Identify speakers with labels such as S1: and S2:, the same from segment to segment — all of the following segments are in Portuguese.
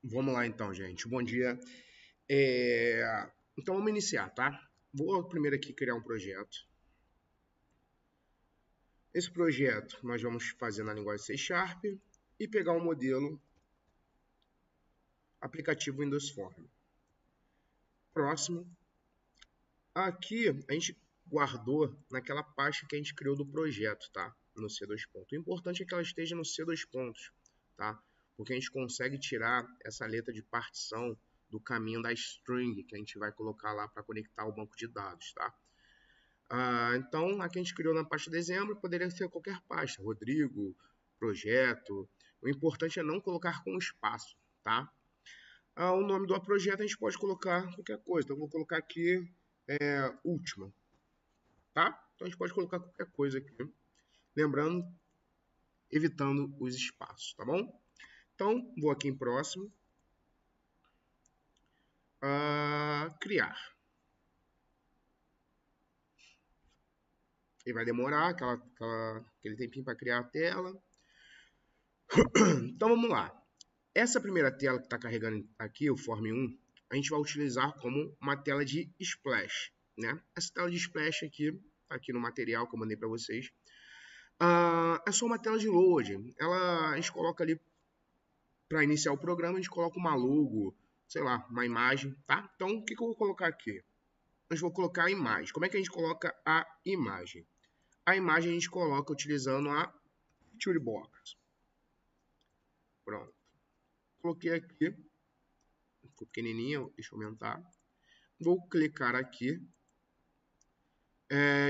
S1: Vamos lá então, gente. Bom dia. Então vamos iniciar, tá? Vou primeiro aqui criar um projeto. Esse projeto nós vamos fazer na linguagem C# e pegar um modelo aplicativo Windows Form. Próximo. Aqui a gente guardou naquela pasta que a gente criou do projeto, tá? No C2 pontos. O importante é que ela esteja no C2 pontos, tá? Porque a gente consegue tirar essa letra de partição do caminho da string que a gente vai colocar lá para conectar ao banco de dados, tá? Então, aqui a gente criou na pasta dezembro, poderia ser qualquer pasta, Rodrigo, projeto. O importante é não colocar com espaço, tá? O nome do projeto a gente pode colocar qualquer coisa. Então, eu vou colocar aqui última, tá? Então, a gente pode colocar qualquer coisa aqui. Lembrando, evitando os espaços, tá bom? Então, vou aqui em próximo. Criar. Ele vai demorar aquele tempinho para criar a tela. Então, vamos lá. Essa primeira tela que está carregando aqui, o Form 1, a gente vai utilizar como uma tela de splash, né? Essa tela de splash aqui no material que eu mandei para vocês, é só uma tela de load. A gente coloca ali, para iniciar o programa, a gente coloca uma logo, sei lá, uma imagem, tá? Então, o que eu vou colocar aqui? Eu vou colocar a imagem. Como é que a gente coloca a imagem? A imagem a gente coloca utilizando a Picture Box. Pronto. Coloquei aqui. Ficou pequenininha, deixa eu aumentar. Vou clicar aqui.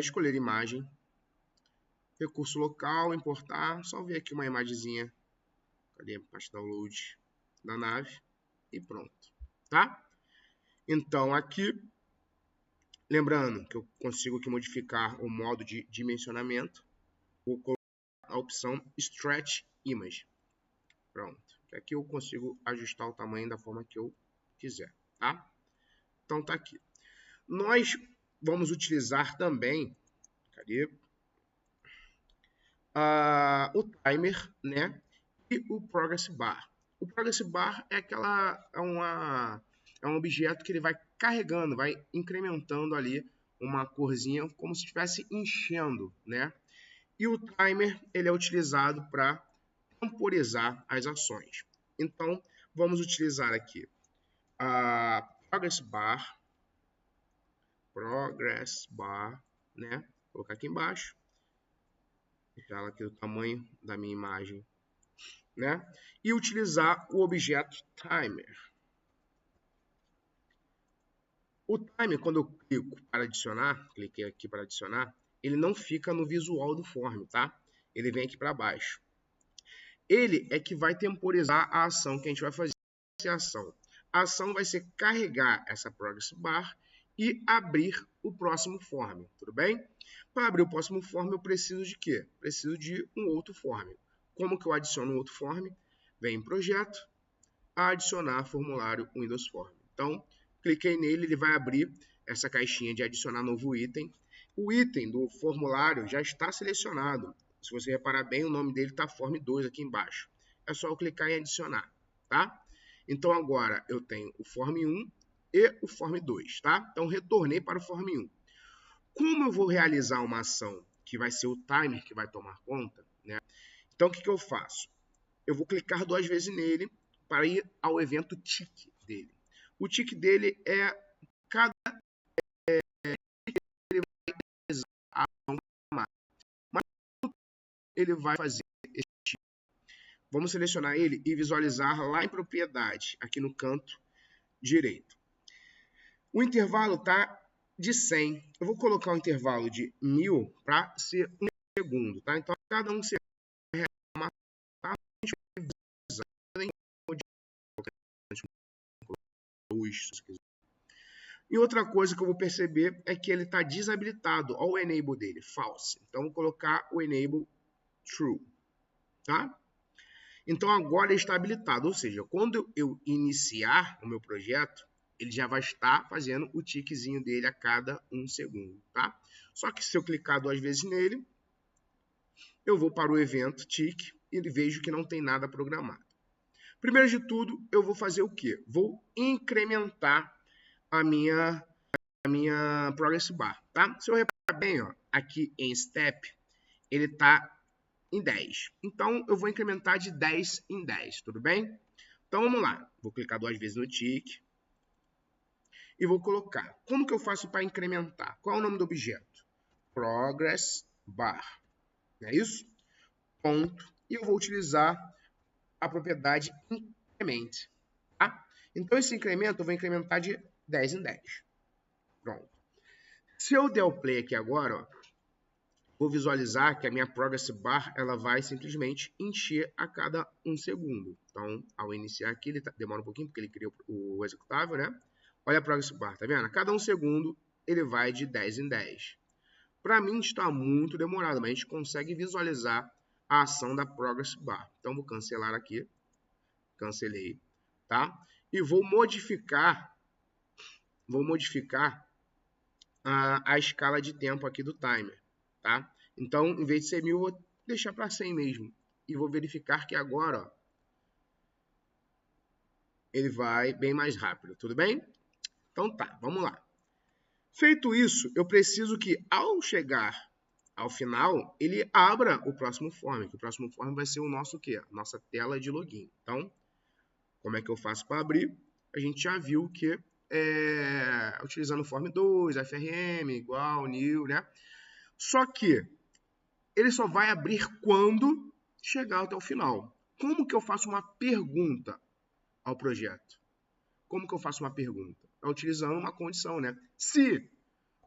S1: Escolher imagem. Recurso local, importar. Só ver aqui uma imagenzinha. Cadê a parte download da nave? E pronto. Tá? Então, aqui, lembrando que eu consigo aqui modificar o modo de dimensionamento. Vou colocar a opção Stretch Image. Pronto. Aqui eu consigo ajustar o tamanho da forma que eu quiser, tá? Então tá aqui. Nós vamos utilizar também, cadê? O timer, né? E o progress bar. O progress bar é um objeto que ele vai carregando, vai incrementando ali uma corzinha como se estivesse enchendo, né? E o timer ele é utilizado para temporizar as ações. Então, vamos utilizar aqui a progress bar, né? Vou colocar aqui embaixo, deixar ela aqui do tamanho da minha imagem, né? E utilizar o objeto timer. O timer, quando eu clico para adicionar, cliquei aqui para adicionar, ele não fica no visual do form, tá? Ele vem aqui para baixo. Ele é que vai temporizar a ação que a gente vai fazer. A ação vai ser carregar essa progress bar e abrir o próximo form, tudo bem? Para abrir o próximo form eu preciso de quê? Preciso de um outro form. Como que eu adiciono um outro form? Vem em projeto, adicionar formulário Windows Form. Então, cliquei nele, ele vai abrir essa caixinha de adicionar novo item. O item do formulário já está selecionado. Se você reparar bem, o nome dele está Form 2 aqui embaixo. É só eu clicar em adicionar, tá? Então, agora eu tenho o Form 1 e o Form 2, tá? Então, retornei para o Form 1. Como eu vou realizar uma ação que vai ser o timer que vai tomar conta, né? Então, o que eu faço? Eu vou clicar 2 vezes nele para ir ao evento tick dele. O tick dele é cada ele vai realizar a ação, mas ele vai fazer esse tick. Vamos selecionar ele e visualizar lá em propriedade, aqui no canto direito. O intervalo está de 100. Eu vou colocar um intervalo de 1000 para ser 1 segundo, tá? Então, cada 1 segundo vai realizar uma ação, a gente vai visualizar luz, se quiser. E outra coisa que eu vou perceber é que ele está desabilitado. Olha o enable dele, false. Então, vou colocar o enable true, tá? Então, agora ele está habilitado. Ou seja, quando eu iniciar o meu projeto, ele já vai estar fazendo o tickzinho dele a cada 1 segundo, tá? Só que se eu clicar 2 vezes nele, eu vou para o evento tick e vejo que não tem nada programado. Primeiro de tudo, eu vou fazer o quê? Vou incrementar a minha progress bar, tá? Se eu reparar bem, ó, aqui em step, ele está em 10. Então, eu vou incrementar de 10 em 10, tudo bem? Então, vamos lá. Vou clicar 2 vezes no tick e vou colocar. Como que eu faço para incrementar? Qual é o nome do objeto? Progress bar. Não é isso? Ponto. E eu vou utilizar a propriedade increment. Tá? Então, esse incremento eu vou incrementar de 10 em 10. Pronto. Se eu der o play aqui agora, ó, vou visualizar que a minha progress bar ela vai simplesmente encher a cada 1 segundo. Então, ao iniciar aqui, ele demora um pouquinho, porque ele cria o executável, né? Olha a progress bar, tá vendo? A cada 1 segundo, ele vai de 10 em 10. Para mim, está muito demorado, mas a gente consegue visualizar a ação da progress bar. Então, vou cancelar aqui. Cancelei, tá? E vou modificar a escala de tempo aqui do timer, tá? Então, em vez de ser 1000, vou deixar para 100 mesmo. E vou verificar que agora, ó, ele vai bem mais rápido, tudo bem? Então tá, vamos lá. Feito isso, eu preciso que ao chegar ao final, ele abra o próximo form, que o próximo form vai ser o nosso quê? Nossa tela de login. Então, como é que eu faço para abrir? A gente já viu que utilizando o form 2, FRM, igual, new, né? Só que ele só vai abrir quando chegar até o final. Como que eu faço uma pergunta ao projeto? Como que eu faço uma pergunta? É utilizando uma condição, né? Se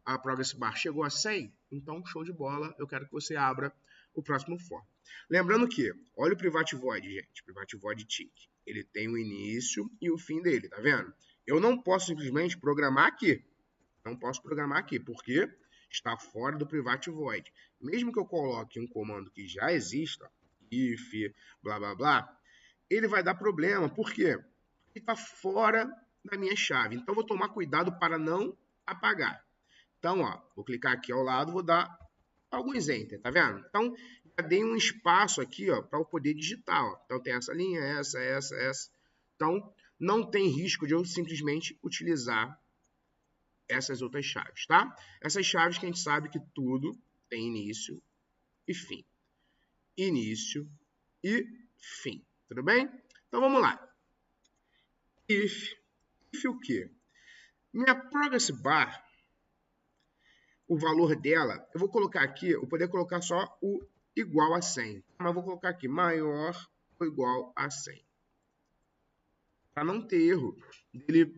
S1: a progress bar chegou a 100, então show de bola, eu quero que você abra o próximo form. Lembrando que, olha o private void, gente, private void tick. Ele tem o início e o fim dele, tá vendo? Eu não posso simplesmente programar aqui. Não posso programar aqui, porque está fora do private void. Mesmo que eu coloque um comando que já exista, if, blá, blá, blá, ele vai dar problema. Por quê? Porque está fora da minha chave. Então, eu vou tomar cuidado para não apagar. Então, ó, vou clicar aqui ao lado, vou dar alguns enter, tá vendo? Então, já dei um espaço aqui, ó, para eu poder digitar, ó. Então, tem essa linha, essa. Então, não tem risco de eu simplesmente utilizar essas outras chaves, tá? Essas chaves que a gente sabe que tudo tem início e fim. Início e fim, tudo bem? Então, vamos lá. If o quê? Minha progress bar, o valor dela, eu vou colocar aqui, eu poderia colocar só o igual a 100, mas eu vou colocar aqui maior ou igual a 100. Para não ter erro dele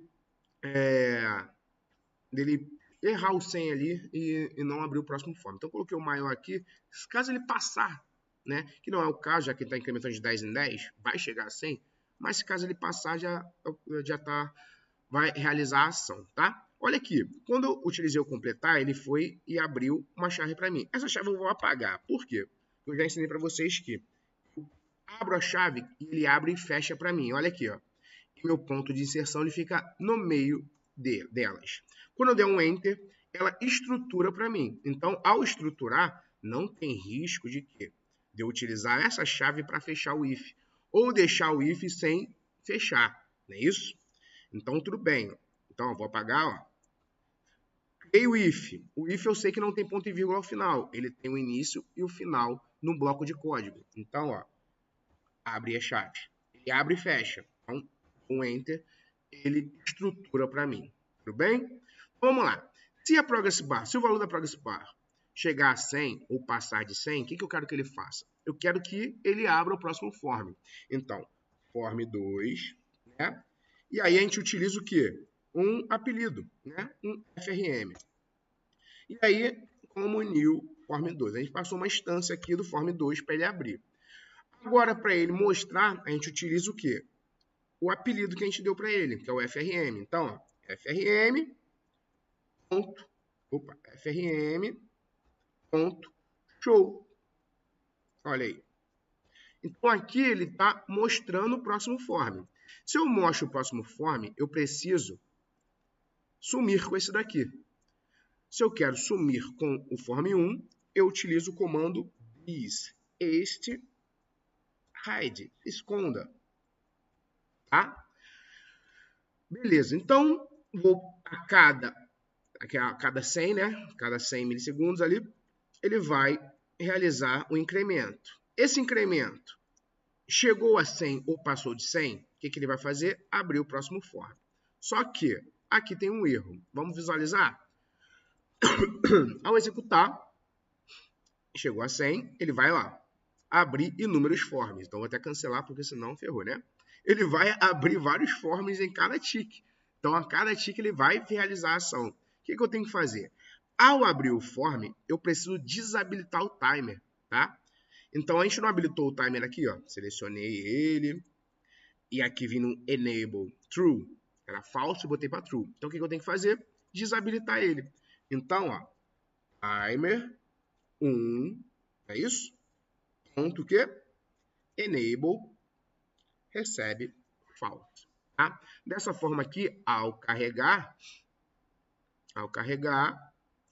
S1: errar o 100 ali e não abrir o próximo form. Então, eu coloquei o maior aqui, caso ele passar, né? Que não é o caso, já que ele está incrementando de 10 em 10, vai chegar a 100, mas se caso ele passar, vai realizar a ação, tá? Olha aqui, quando eu utilizei o completar, ele foi e abriu uma chave para mim. Essa chave eu vou apagar. Por quê? Eu já ensinei para vocês que eu abro a chave e ele abre e fecha para mim. Olha aqui, ó. E meu ponto de inserção ele fica no meio delas. Quando eu der um Enter, ela estrutura para mim. Então, ao estruturar, não tem risco de quê? De eu utilizar essa chave para fechar o if. Ou deixar o if sem fechar. Não é isso? Então, tudo bem. Então, eu vou apagar, ó. Criei o if. O if eu sei que não tem ponto e vírgula ao final. Ele tem o início e o final no bloco de código. Então, ó, abre a chave. Ele abre e fecha. Então, com Enter, ele estrutura para mim. Tudo bem? Vamos lá. Se o valor da progress bar chegar a 100 ou passar de 100, o que eu quero que ele faça? Eu quero que ele abra o próximo form. Então, form 2, né? E aí a gente utiliza o quê? Um apelido, né? Um FRM. E aí, como new form 2. A gente passou uma instância aqui do form 2 para ele abrir. Agora, para ele mostrar, a gente utiliza o quê? O apelido que a gente deu para ele, que é o FRM. Então, ó, FRM, show. Olha aí. Então, aqui ele está mostrando o próximo form. Se eu mostro o próximo form, eu preciso sumir com esse daqui. Se eu quero sumir com o form 1, eu utilizo o comando this, hide, esconda. tá? Beleza, então vou a cada 100, né? Cada 100 milissegundos ali, ele vai realizar o incremento. Esse incremento chegou a 100 ou passou de 100, o que ele vai fazer? Abrir o próximo for. Só que aqui tem um erro. Vamos visualizar? Ao executar, chegou a 100, ele vai lá, abrir inúmeros forms. Então, vou até cancelar, porque senão ferrou, né? Ele vai abrir vários forms em cada tick. Então, a cada tick ele vai realizar a ação. O que eu tenho que fazer? Ao abrir o form, eu preciso desabilitar o timer, tá? Então, a gente não habilitou o timer aqui, ó. Selecionei ele. E aqui vim no Enable True. Era falso e botei para True. Então, o que eu tenho que fazer? Desabilitar ele. Então, ó. Timer 1. É isso? Ponto que? Enable recebe false. Tá? Dessa forma aqui, ao carregar,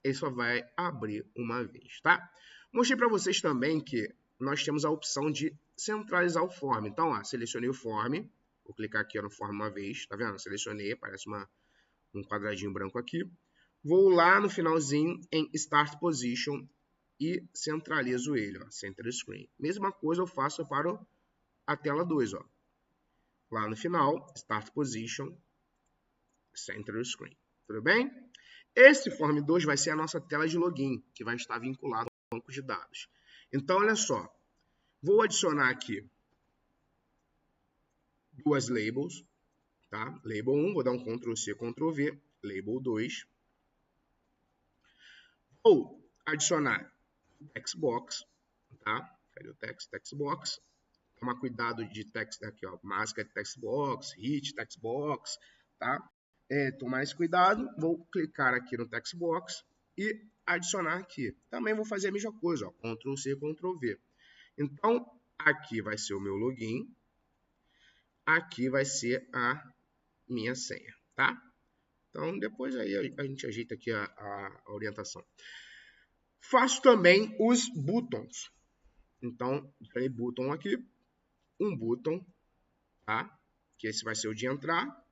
S1: ele só vai abrir uma vez, tá? Mostrei para vocês também que nós temos a opção de centralizar o form. Então, ó, selecionei o form, vou clicar aqui no form uma vez, tá vendo? Selecionei, aparece um quadradinho branco aqui. Vou lá no finalzinho em Start Position e centralizo ele, ó, Center Screen. Mesma coisa eu faço para a tela 2, ó. Lá no final, Start Position, Center Screen. Tudo bem? Esse Form 2 vai ser a nossa tela de login, que vai estar vinculado ao banco de dados. Então, olha só. Vou adicionar aqui duas labels. Tá? Label 1, vou dar um Ctrl+C, Ctrl+V. Label 2. Vou adicionar o textbox. Tá? Cadê o textbox? Tomar cuidado de text aqui, ó. Máscara de textbox, hit textbox, tá? Tomar esse cuidado. Vou clicar aqui no textbox e adicionar aqui. Também vou fazer a mesma coisa, ó. Ctrl+C, Ctrl+V. Então, aqui vai ser o meu login. Aqui vai ser a minha senha, tá? Então, depois aí a gente ajeita aqui a orientação. Faço também os buttons. Então, tem button aqui. Um button, tá? Que esse vai ser o de entrar.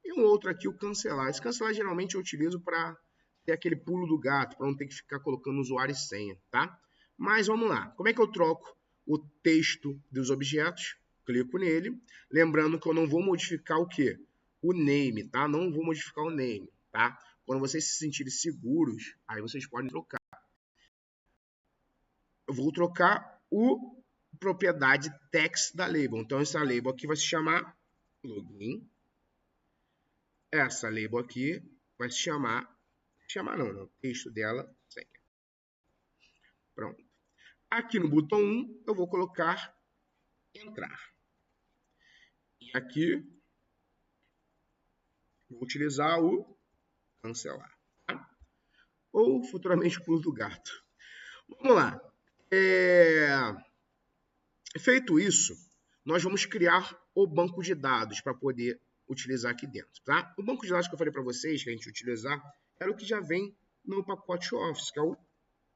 S1: E um outro aqui, o cancelar. Esse cancelar geralmente eu utilizo para ter aquele pulo do gato, para não ter que ficar colocando usuário e senha, tá? Mas vamos lá. Como é que eu troco o texto dos objetos? Clico nele. Lembrando que eu não vou modificar o quê? O name, tá? Não vou modificar o name, tá? Quando vocês se sentirem seguros, aí vocês podem trocar. Eu vou trocar o propriedade text da label. Então, essa label aqui vai se chamar login. Essa label aqui vai se chamar não, texto dela, senha. Pronto. Aqui no botão 1, eu vou colocar entrar. E aqui, vou utilizar o cancelar. Tá? Ou futuramente o pulo do gato. Vamos lá. Feito isso, nós vamos criar o banco de dados para poder utilizar aqui dentro. Tá? O banco de dados que eu falei para vocês, que a gente utilizar, era o que já vem no pacote Office, que é o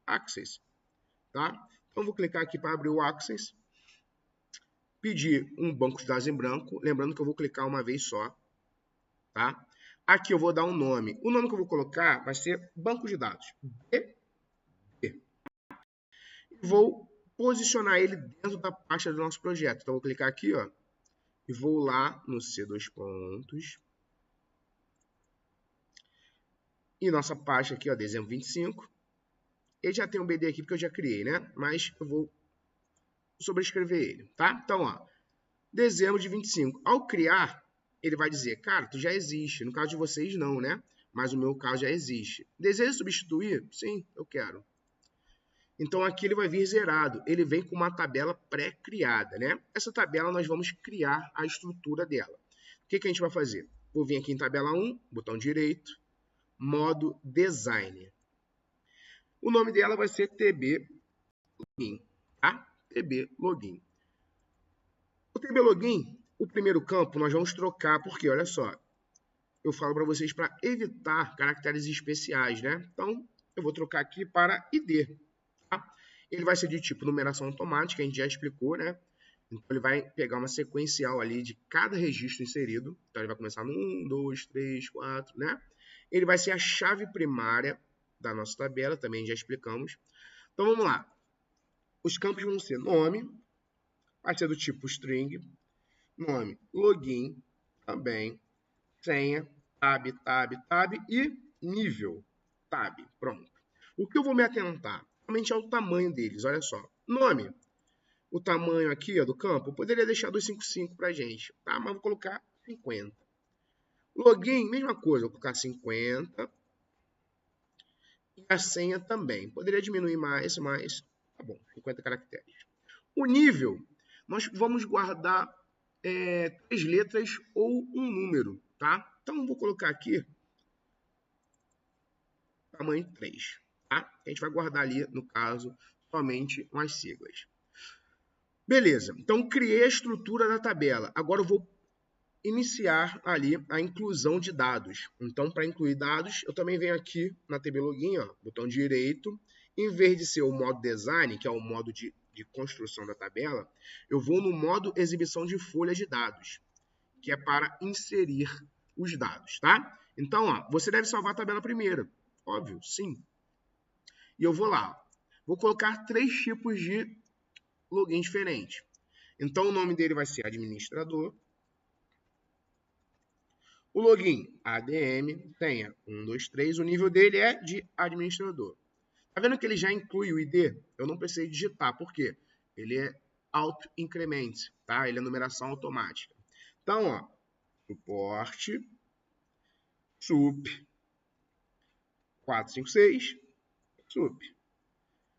S1: Access. Tá? Então, vou clicar aqui para abrir o Access. Pedir um banco de dados em branco. Lembrando que eu vou clicar uma vez só. Tá? Aqui eu vou dar um nome. O nome que eu vou colocar vai ser banco de dados. B. Vou posicionar ele dentro da pasta do nosso projeto. Então, vou clicar aqui, ó, e vou lá no C2 pontos. E nossa pasta aqui, ó, dezembro 25. Ele já tem um BD aqui porque eu já criei, né? Mas eu vou sobrescrever ele, tá? Então, ó, dezembro de 25. Ao criar, ele vai dizer, cara, tu já existe. No caso de vocês, não, né? Mas no meu caso já existe. Deseja substituir? Sim, eu quero. Então, aqui ele vai vir zerado. Ele vem com uma tabela pré-criada, né? Essa tabela nós vamos criar a estrutura dela. O que a gente vai fazer? Vou vir aqui em tabela 1, botão direito, modo design. O nome dela vai ser TB Login, tá? TB Login. O TB Login, o primeiro campo, nós vamos trocar, porque, olha só, eu falo para vocês para evitar caracteres especiais, né? Então, eu vou trocar aqui para ID, tá? Ele vai ser de tipo numeração automática, a gente já explicou, né? Então, ele vai pegar uma sequencial ali de cada registro inserido. Então, ele vai começar no 1, 2, 3, 4, né? Ele vai ser a chave primária da nossa tabela, também já explicamos. Então, vamos lá. Os campos vão ser nome, vai ser do tipo string, nome, login, também, senha, tab e nível, tab, pronto. O que eu vou me atentar? Realmente é o tamanho deles, olha só. Nome, o tamanho aqui ó, do campo, eu poderia deixar 255 para a gente, tá? Mas vou colocar 50. Login, mesma coisa, vou colocar 50. E a senha também. Poderia diminuir mais, mas tá bom, 50 caracteres. O nível, nós vamos guardar 3 letras ou um número, tá? Então, vou colocar aqui tamanho 3, tá? A gente vai guardar ali, no caso, somente umas siglas. Beleza, então criei a estrutura da tabela. Agora eu vou iniciar ali a inclusão de dados. Então, para incluir dados, eu também venho aqui na TB Login, ó, botão direito. Em vez de ser o modo design, que é o modo de construção da tabela, eu vou no modo exibição de folhas de dados, que é para inserir os dados, tá? Então, ó, você deve salvar a tabela primeiro. Óbvio, sim. E eu vou lá. Vou colocar 3 tipos de login diferentes. Então, o nome dele vai ser administrador. O login ADM, tenha 1, 2, 3, o nível dele é de administrador. Tá vendo que ele já inclui o ID? Eu não precisei digitar, por quê? Ele é auto-increment, tá? Ele é numeração automática. Então, ó, suporte, sup, 456, sup.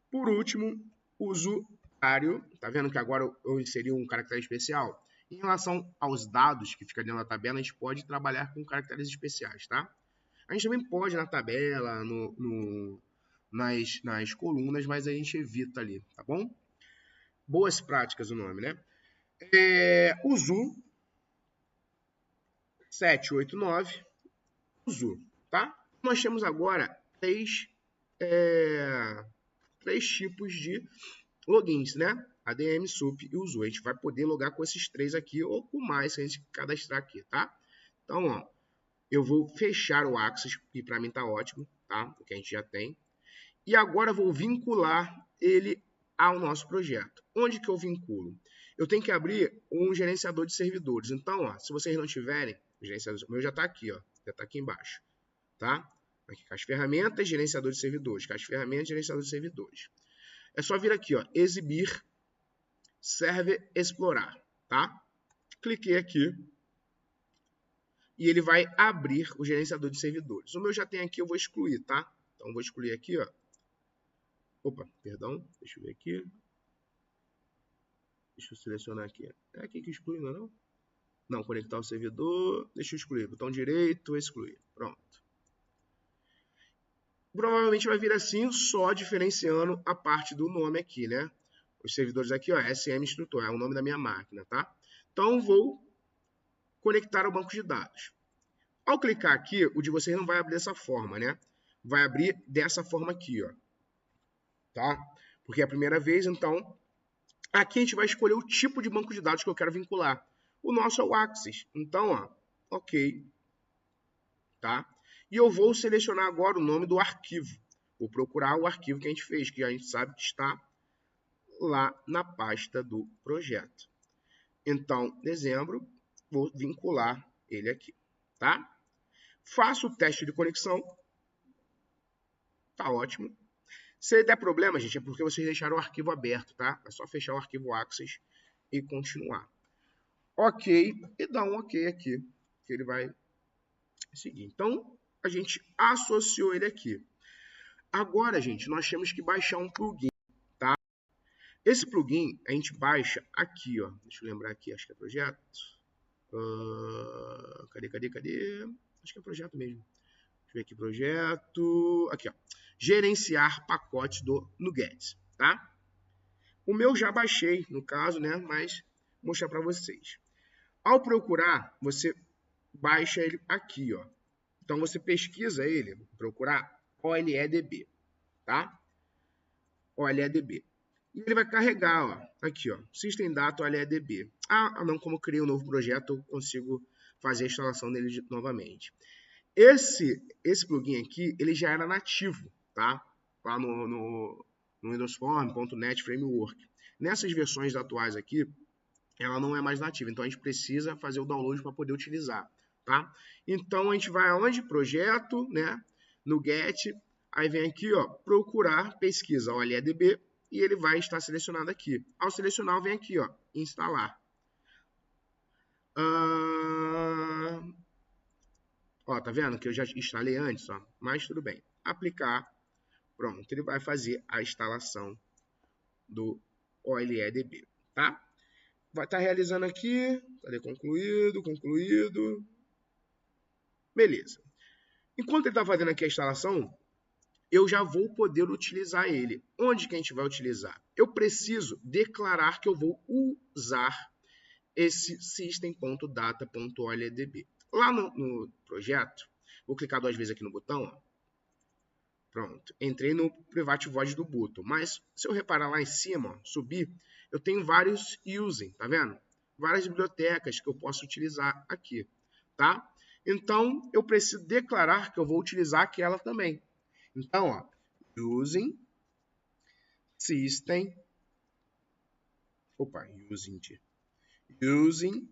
S1: Por último, usuário, tá vendo que agora eu inseri um caractere especial? Em relação aos dados que fica dentro da tabela, a gente pode trabalhar com caracteres especiais, tá? A gente também pode na tabela, nas colunas, mas a gente evita ali, tá bom? Boas práticas o nome, né? Usu 789, usu, tá? Nós temos agora três tipos de logins, né? ADM, SUP e usu. A gente vai poder logar com esses 3 aqui ou com mais se a gente cadastrar aqui, tá? Então, ó, eu vou fechar o Axis, que para mim tá ótimo, tá? O que a gente já tem. E agora vou vincular ele ao nosso projeto. Onde que eu vinculo? Eu tenho que abrir um gerenciador de servidores. Então, ó, se vocês não tiverem, o meu já está aqui, ó, já está aqui embaixo, tá? Aqui, caixa de ferramentas, gerenciador de servidores, caixa de ferramentas, gerenciador de servidores. É só vir aqui, ó, exibir, server, explorar, tá? Cliquei aqui e ele vai abrir o gerenciador de servidores. O meu já tem aqui, eu vou excluir, tá? Então, vou excluir aqui, ó. Opa, perdão, deixa eu ver aqui. Deixa eu selecionar aqui. É aqui que exclui, não é não? Não, conectar o servidor. Deixa eu excluir. Botão direito, excluir. Pronto. Provavelmente vai vir assim, só diferenciando a parte do nome aqui, né? Os servidores aqui, ó, SM Instrutor, é o nome da minha máquina, tá? Então, vou conectar ao banco de dados. Ao clicar aqui, o de vocês não vai abrir dessa forma, né? Vai abrir dessa forma aqui, ó. Tá? Porque é a primeira vez, então, aqui a gente vai escolher o tipo de banco de dados que eu quero vincular. O nosso é o Axis. Então, ó, ok. Tá? E eu vou selecionar agora o nome do arquivo. Vou procurar o arquivo que a gente fez, que a gente sabe que está lá na pasta do projeto. Então, dezembro, vou vincular ele aqui. Tá? Faço o teste de conexão. Tá ótimo. Se der problema, gente, é porque vocês deixaram o arquivo aberto, tá? É só fechar o arquivo Axis e continuar. Ok, e dá um ok aqui, que ele vai seguir. Então, a gente associou ele aqui. Agora, gente, nós temos que baixar um plugin, tá? Esse plugin a gente baixa aqui, ó. Deixa eu lembrar aqui, acho que é projeto. Cadê? Acho que é projeto mesmo. Deixa eu ver aqui, projeto. Aqui, ó. Gerenciar pacotes do NuGet, tá? O meu já baixei, no caso, né? Mas vou mostrar para vocês. Ao procurar, você baixa ele aqui, ó. Então, você pesquisa ele, procurar OLEDB, tá? OLEDB. E ele vai carregar, ó, aqui, ó, System Data LEDB. Ah, não, como eu criei um novo projeto, eu consigo fazer a instalação dele novamente. Esse plugin aqui, ele já era nativo, tá? Lá no Windows Form, .NET Framework. Nessas versões atuais aqui, ela não é mais nativa, então a gente precisa fazer o download para poder utilizar, tá? Então a gente vai aonde? Projeto, né? No Get, aí vem aqui, ó, procurar, pesquisa OLEDB e ele vai estar selecionado aqui. Ao selecionar, vem aqui, ó, instalar. Ó, tá vendo que eu já instalei antes, ó, mas tudo bem. Aplicar, pronto, ele vai fazer a instalação do OLEDB, tá? Vai estar realizando aqui, cadê concluído, concluído. Beleza. Enquanto ele está fazendo aqui a instalação, eu já vou poder utilizar ele. Onde que a gente vai utilizar? Eu preciso declarar que eu vou usar esse system.data.oledb. Lá no projeto, vou clicar 2 vezes aqui no botão, ó. Pronto, entrei no Private Void do botão, mas se eu reparar lá em cima, ó, subir, eu tenho vários using, tá vendo? Várias bibliotecas que eu posso utilizar aqui, tá? Então, eu preciso declarar que eu vou utilizar aquela também. Então, ó, using system, using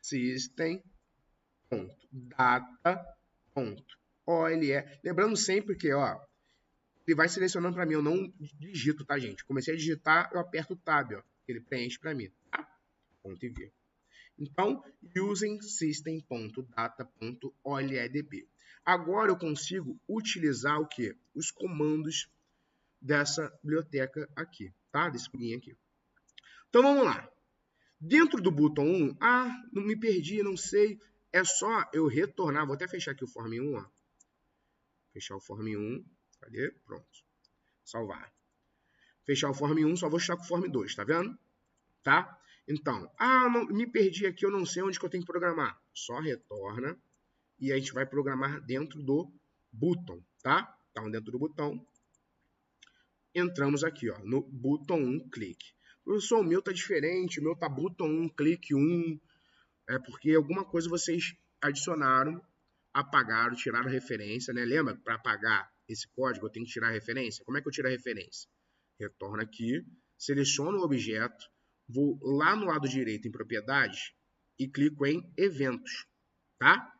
S1: system.data.ole. Lembrando sempre que, ó, ele vai selecionando para mim, eu não digito, tá, gente? Comecei a digitar, eu aperto o Tab, ó, ele preenche para mim, tá? Ponto e vírgula. Então, using system.data.oledb. Agora eu consigo utilizar o quê? Os comandos dessa biblioteca aqui, tá? Desse plugin aqui. Então, vamos lá. Dentro do botão 1, não me perdi, não sei. É só eu retornar, vou até fechar aqui o Form 1, ó. Fechar o Form 1, cadê? Pronto. Salvar. Fechar o Form 1, só vou fechar com o Form 2, tá vendo? Tá? Então, não, me perdi aqui, eu não sei onde que eu tenho que programar. Só retorna e a gente vai programar dentro do botão, tá? Então, dentro do botão, entramos aqui, ó, no botão 1, clique. Professor, o meu tá diferente, o meu tá botão 1, clique 1, é porque alguma coisa vocês adicionaram, apagaram, tiraram a referência, né? Lembra? Para apagar esse código, eu tenho que tirar a referência. Como é que eu tiro a referência? Retorno aqui, seleciono o objeto, vou lá no lado direito em propriedades e clico em eventos, tá?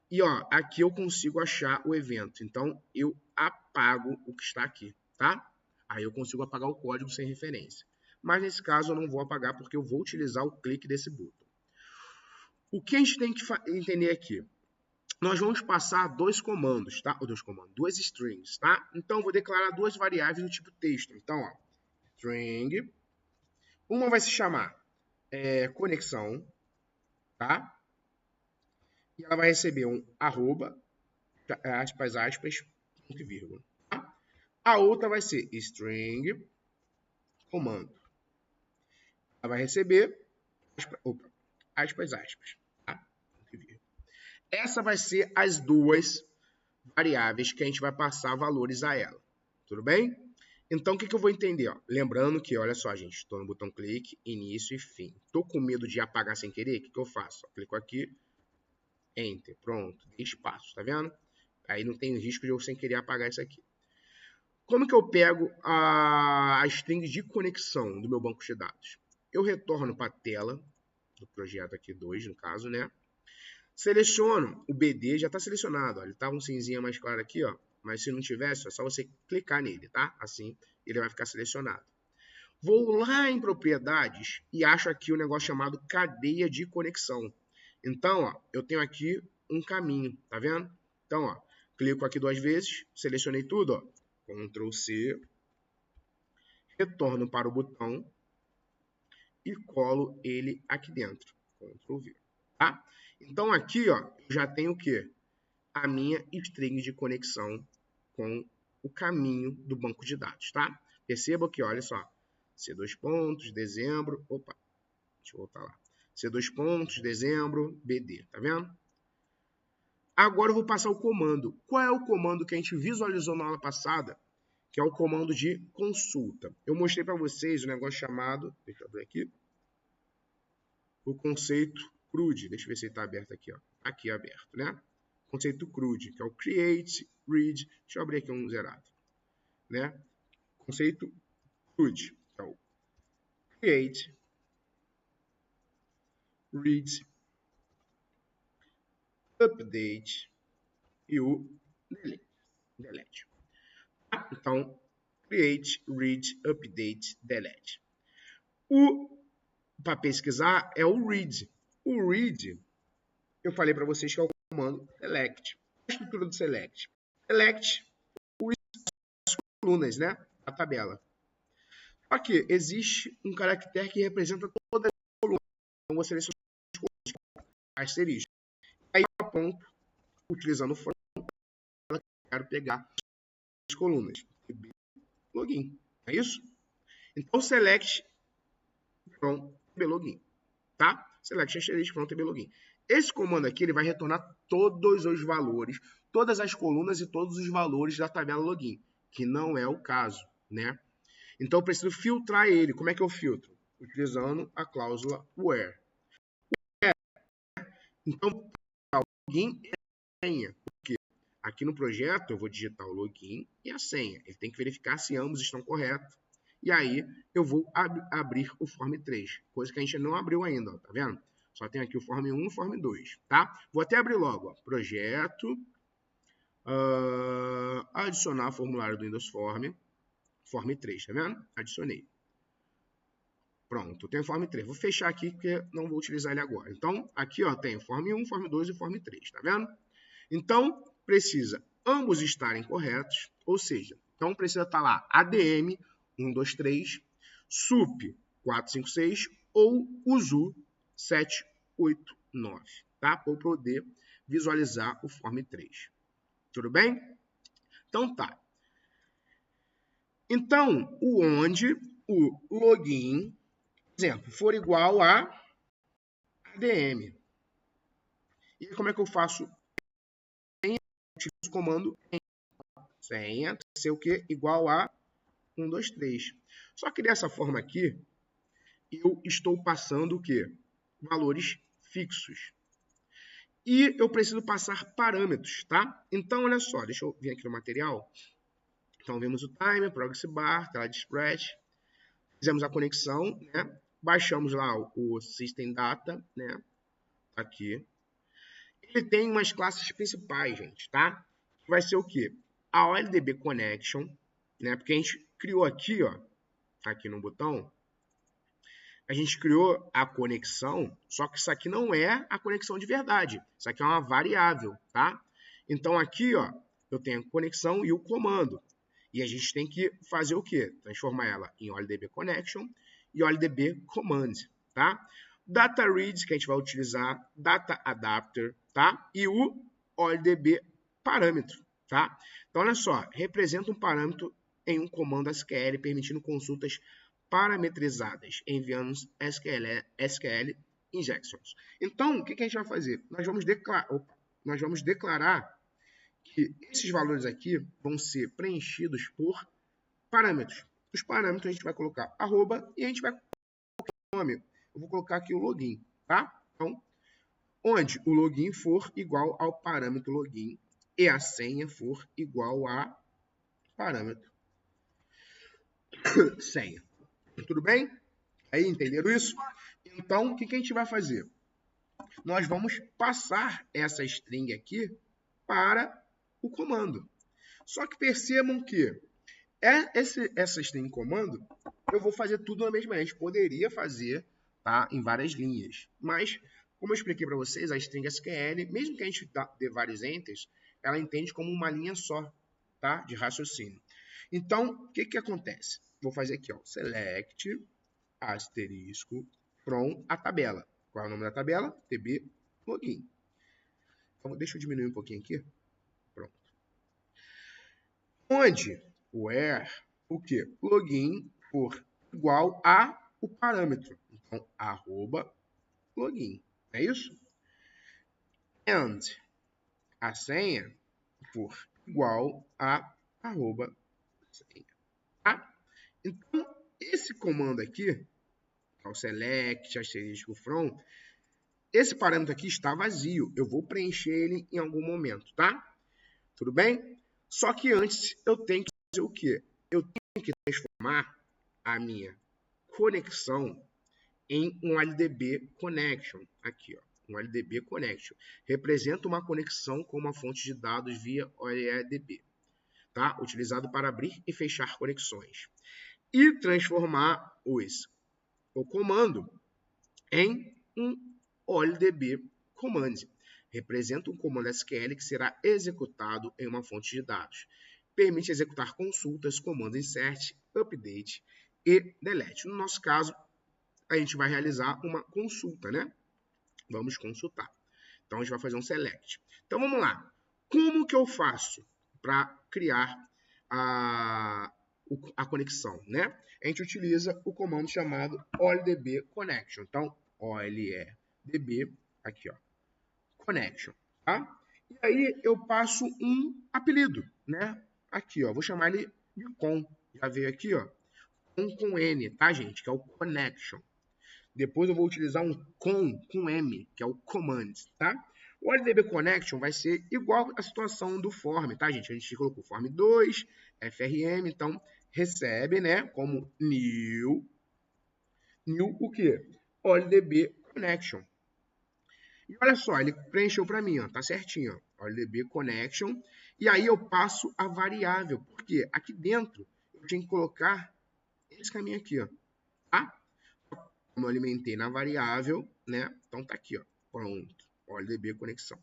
S1: E ó, aqui eu consigo achar o evento. Então eu apago o que está aqui, tá? Aí eu consigo apagar o código sem referência. Mas nesse caso eu não vou apagar porque eu vou utilizar o clique desse botão. O que a gente tem que entender aqui? Nós vamos passar dois comandos, tá? Duas strings, tá? Então eu vou declarar duas variáveis do tipo texto. Então, ó, string. Uma vai se chamar conexão, tá? E ela vai receber um arroba, aspas, ponto e vírgula. Tá? A outra vai ser string comando. Ela vai receber aspas, tá? Ponto e vírgula. Essa vai ser as duas variáveis que a gente vai passar valores a ela. Tudo bem? Então, o que eu vou entender? Ó? Lembrando que, olha só, gente, estou no botão clique, início e fim. Estou com medo de apagar sem querer? O que eu faço? Clico aqui, Enter, pronto, espaço, tá vendo? Aí não tem risco de eu sem querer apagar isso aqui. Como que eu pego a string de conexão do meu banco de dados? Eu retorno para a tela do projeto aqui 2, no caso, né? Seleciono o BD, já está selecionado, ó, ele está um cinzinha mais claro aqui, ó, mas se não tivesse, é só você clicar nele, tá? Assim, ele vai ficar selecionado. Vou lá em propriedades e acho aqui um negócio chamado cadeia de conexão. Então, ó, eu tenho aqui um caminho, tá vendo? Então, ó, clico aqui 2 vezes, selecionei tudo, ó, Ctrl C, retorno para o botão e colo ele aqui dentro, Ctrl V, tá? Então, aqui, ó, eu já tenho o quê? A minha string de conexão com o caminho do banco de dados, tá? Perceba que, olha só, C2 pontos, dezembro, opa, deixa eu voltar lá. C2 pontos, dezembro, BD, tá vendo? Agora eu vou passar o comando. Qual é o comando que a gente visualizou na aula passada, que é o comando de consulta. Eu mostrei para vocês um negócio chamado, deixa eu abrir aqui, o conceito CRUD. Deixa eu ver se ele está aberto aqui, ó. Aqui é aberto, né? Conceito CRUD, que é o Create, Read. Deixa eu abrir aqui um zerado, né? Conceito CRUD, que é o Create, Read, Update e o Delete. Então, Create, Read, Update, Delete. Para pesquisar é o Read. O Read, eu falei para vocês que é o comando Select. A estrutura do Select. Select as colunas, né? A tabela. Aqui existe um caractere que representa todas as colunas. Então, você seleciona as colunas, asterisco. Aí eu aponto, utilizando o from, eu quero pegar as colunas. Login. É isso? Então, select from login. Tá? Select asterisco from login. Esse comando aqui ele vai retornar todos os valores, todas as colunas e todos os valores da tabela login, que não é o caso, né? Então, eu preciso filtrar ele. Como é que eu filtro? Utilizando a cláusula where. Então, o login é a senha. Porque aqui no projeto, eu vou digitar o login e a senha. Ele tem que verificar se ambos estão corretos. E aí, eu vou abrir o Form 3. Coisa que a gente não abriu ainda, ó, tá vendo? Só tem aqui o Form 1 e o Form 2, tá? Vou até abrir logo, ó. Projeto, adicionar formulário do Windows Form, Form 3, tá vendo? Adicionei. Pronto, tem o Form 3. Vou fechar aqui porque não vou utilizar ele agora. Então, aqui ó, tem o Form 1, Form 2 e Form 3, tá vendo? Então, precisa ambos estarem corretos, ou seja, então precisa estar lá ADM 123, SUP 456 ou USU 789, tá? Para eu poder visualizar o Form 3. Tudo bem? Então tá. Então, o onde o login, por exemplo, for igual a ADM. E como é que eu faço? Eu utilizo o comando senha, ser o quê? Igual a 123. Só que dessa forma aqui, eu estou passando o quê? Valores fixos. E eu preciso passar parâmetros, tá? Então, olha só, deixa eu vir aqui no material. Então, vemos o timer, proxy bar, tela de spread. Fizemos a conexão, né? Baixamos lá o System Data, né? Aqui. Ele tem umas classes principais, gente, tá? Que vai ser o quê? A OLDB Connection, né? Porque a gente criou aqui, ó, aqui no botão, a gente criou a conexão, só que isso aqui não é a conexão de verdade. Isso aqui é uma variável, tá? Então aqui, ó, eu tenho a conexão e o comando. E a gente tem que fazer o quê? Transformar ela em OLDB Connection e OLDB Command, tá? Data Read, que a gente vai utilizar, Data Adapter, tá? E o OLDB Parâmetro, tá? Então, olha só, representa um parâmetro em um comando SQL, permitindo consultas parametrizadas, enviando SQL injections. Então, o que a gente vai fazer? Nós vamos declarar que esses valores aqui vão ser preenchidos por parâmetros. Os parâmetros a gente vai colocar arroba e a gente vai colocar o nome. Eu vou colocar aqui o login, tá? Então, onde o login for igual ao parâmetro login e a senha for igual a parâmetro senha. Tudo bem? Aí, entenderam isso? Então, o que a gente vai fazer? Nós vamos passar essa string aqui para o comando. Só que percebam que essa string comando, eu vou fazer tudo na mesma linha. A gente poderia fazer, tá, em várias linhas. Mas, como eu expliquei para vocês, a string SQL, mesmo que a gente dê vários enters, ela entende como uma linha só, tá, de raciocínio. Então, o que acontece? Vou fazer aqui, ó, select asterisco from a tabela. Qual é o nome da tabela? TB login. Então, deixa eu diminuir um pouquinho aqui. Pronto. Onde o where, o que? Login for igual a o parâmetro. Então, arroba login. É isso? And a senha for igual a arroba senha, tá? Então, esse comando aqui, o select asterisco from, esse parâmetro aqui está vazio. Eu vou preencher ele em algum momento, tá? Tudo bem? Só que antes eu tenho que fazer o quê? Eu tenho que transformar a minha conexão em um LDB connection. Aqui, ó, um LDB connection. Representa uma conexão com uma fonte de dados via OLEDB, tá? Utilizado para abrir e fechar conexões. E transformar o comando em um OLDB command. Representa um comando SQL que será executado em uma fonte de dados. Permite executar consultas, comando insert, update e delete. No nosso caso, a gente vai realizar uma consulta, né? Vamos consultar. Então, a gente vai fazer um select. Então, vamos lá. Como que eu faço para criar a conexão, né? A gente utiliza o comando chamado OLDB connection. Então, OLEDB, aqui, ó, connection, tá? E aí eu passo um apelido, né? Aqui, ó, vou chamar ele de com. Já veio aqui, ó, com N, tá, gente? Que é o connection. Depois eu vou utilizar um com M, que é o command, tá? O LDB connection vai ser igual à situação do form, tá, gente? A gente colocou form 2, FRM, então recebe, né, como new o quê? OLDB connection. E olha só, ele preencheu para mim, ó, tá certinho, ó, OLDB connection. E aí eu passo a variável, porque aqui dentro eu tinha que colocar esse caminho aqui, ó, tá? Como eu alimentei na variável, né? Então tá aqui, ó, pronto, OLDB conexão.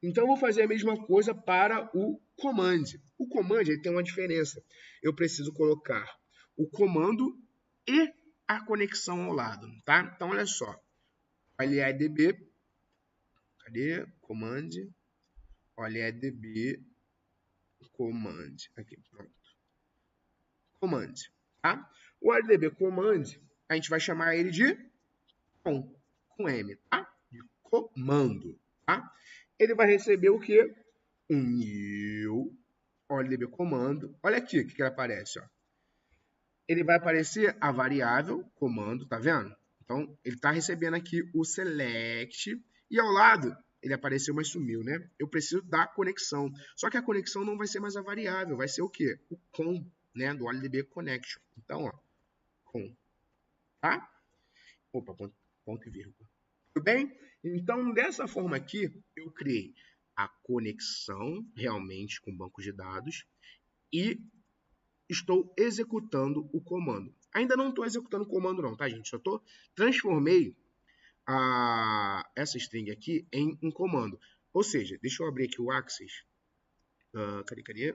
S1: Então eu vou fazer a mesma coisa para o command. O command ele tem uma diferença. Eu preciso colocar o comando e a conexão ao lado, tá? Então olha só, OLEDB, cadê? Command, OLEDB, command, aqui, pronto. Command, tá? O OLEDB command, a gente vai chamar ele de com M, tá? De comando, tá? Ele vai receber o quê? Um new OLDB comando. Olha aqui o que ele aparece, ó. Ele vai aparecer a variável comando, tá vendo? Então, ele está recebendo aqui o select e ao lado ele apareceu, mas sumiu, né? Eu preciso da conexão. Só que a conexão não vai ser mais a variável, vai ser o quê? O com, né? Do OLDB connection. Então, ó, com, tá? Opa, ponto e vírgula. Tudo bem? Então, dessa forma aqui, eu criei a conexão realmente com o banco de dados e estou executando o comando. Ainda não estou executando o comando não, tá, gente? Só transformei essa string aqui em um comando. Ou seja, deixa eu abrir aqui o Axis. Cadê?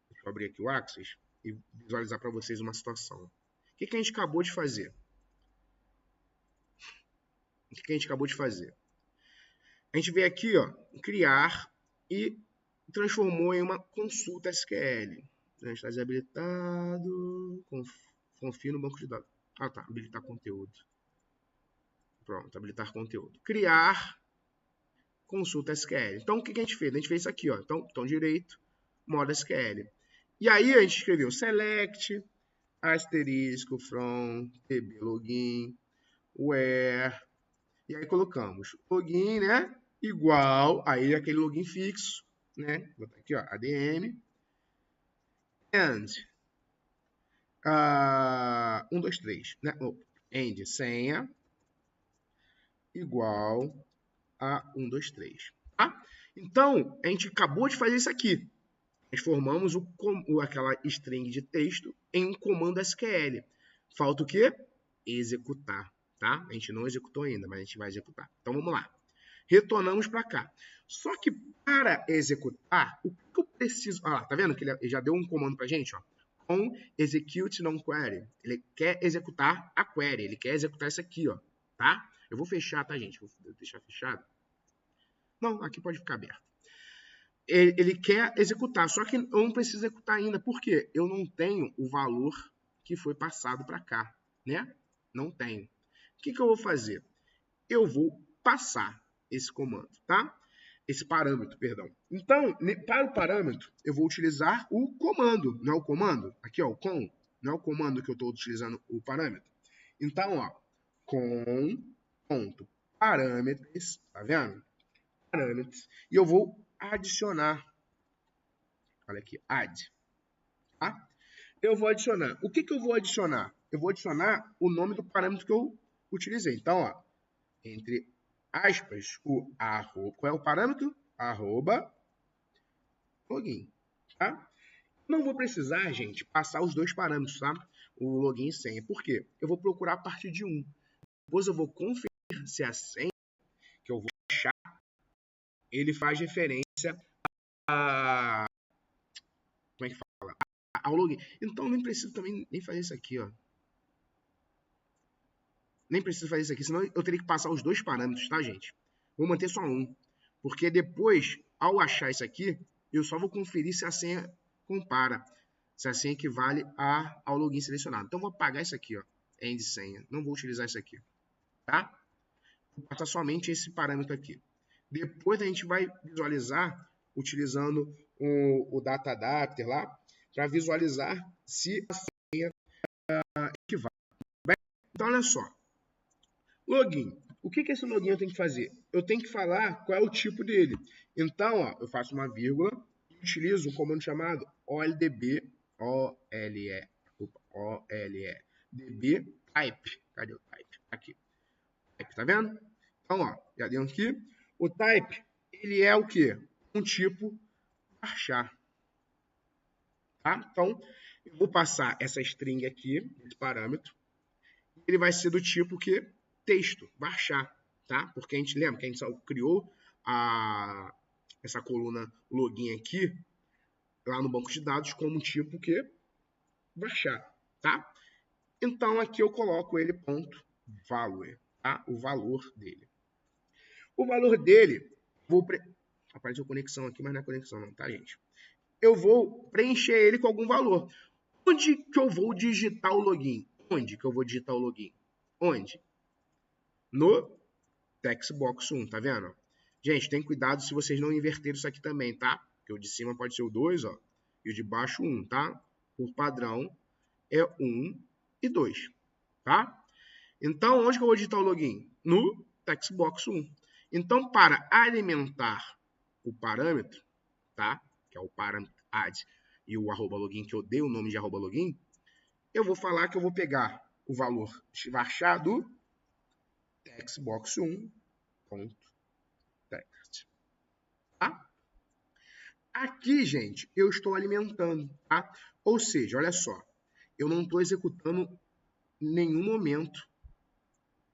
S1: Deixa eu abrir aqui o Axis e visualizar para vocês uma situação. O que a gente acabou de fazer? A gente veio aqui, ó, criar e transformou em uma consulta SQL. Está desabilitado. Confie no banco de dados. Ah, tá. Habilitar conteúdo. Pronto, habilitar conteúdo. Criar consulta SQL. Então, o que a gente fez? A gente fez isso aqui, ó. Então, botão direito, modo SQL. E aí, a gente escreveu select, asterisco, from, tb login, where. E aí, colocamos login, né? Igual, aí aquele login fixo, né? Vou botar aqui, ó, ADM. And 1, 2, 3, né? End senha igual a 1, 2, 3. Tá? Então, a gente acabou de fazer isso aqui. Transformamos aquela string de texto em um comando SQL. Falta o quê? Executar. Tá? A gente não executou ainda, mas a gente vai executar. Então, vamos lá. Retornamos para cá. Só que para executar, o que eu preciso... Ah, tá vendo que ele já deu um comando para a gente? Ó. Com execute non-query. Ele quer executar a query. Ele quer executar isso aqui, ó. Tá? Eu vou fechar, tá, gente? Vou deixar fechado. Não, aqui pode ficar aberto. Ele quer executar, só que eu não preciso executar ainda. Por quê? Eu não tenho o valor que foi passado para cá, né? Não tenho. O que eu vou fazer? Eu vou passar esse comando, tá? esse parâmetro, perdão. Então, para o parâmetro, eu vou utilizar o comando, não é o comando? Aqui, ó, o com, não é o comando que eu estou utilizando o parâmetro. Então, ó, com.parâmetros, tá vendo? Parâmetros, e eu vou adicionar, olha aqui, add, tá? Eu vou adicionar. O que eu vou adicionar? Eu vou adicionar o nome do parâmetro que eu utilizei. Então, ó, entre aspas, o arroba. Qual é o parâmetro? Arroba login, tá? Não vou precisar, gente, passar os dois parâmetros, tá? O login e senha. Por quê? Eu vou procurar a partir de um. Depois eu vou conferir se a senha que eu vou achar, ele faz referência a... Como é que fala? Ao login. Então, nem preciso também nem fazer isso aqui, ó. Nem preciso fazer isso aqui, senão eu teria que passar os dois parâmetros, tá, gente? Vou manter só um. Porque depois, ao achar isso aqui, eu só vou conferir se a senha compara. Se a senha equivale ao login selecionado. Então, vou apagar isso aqui, ó. End senha. Não vou utilizar isso aqui, tá? Vou passar somente esse parâmetro aqui. Depois a gente vai visualizar utilizando o Data Adapter lá, para visualizar se a senha equivale. Então, olha só. Login. O que esse login eu tenho que fazer? Eu tenho que falar qual é o tipo dele. Então, ó, eu faço uma vírgula e utilizo um comando chamado OLDB, DB type. Cadê o type? Aqui. Type, tá vendo? Então, ó, já deu aqui. O type, ele é o quê? Um tipo varchar. Tá? Então, eu vou passar essa string aqui, esse parâmetro. Ele vai ser do tipo que texto, varchar, tá? Porque a gente lembra que a gente só criou essa coluna login aqui, lá no banco de dados, como tipo que varchar, tá? Então, aqui eu coloco ele ponto value, tá? O valor dele. O valor dele, apareceu conexão aqui, mas não é conexão não, tá, gente? Eu vou preencher ele com algum valor. Onde que eu vou digitar o login? Onde que eu vou digitar o login? Onde? No textbox 1, tá vendo? Gente, tem cuidado se vocês não inverterem isso aqui também, tá? Porque o de cima pode ser o 2, ó, e o de baixo 1, tá? Por padrão é 1 e 2, tá? Então, onde que eu vou digitar o login? No textbox 1. Então, para alimentar o parâmetro, tá? Que é o parâmetro add e o arroba login, que eu dei o nome de arroba login, eu vou falar que eu vou pegar o valor varchar do textbox1.text. Tá? Aqui, gente, eu estou alimentando, tá? Ou seja, olha só, eu não estou executando em nenhum momento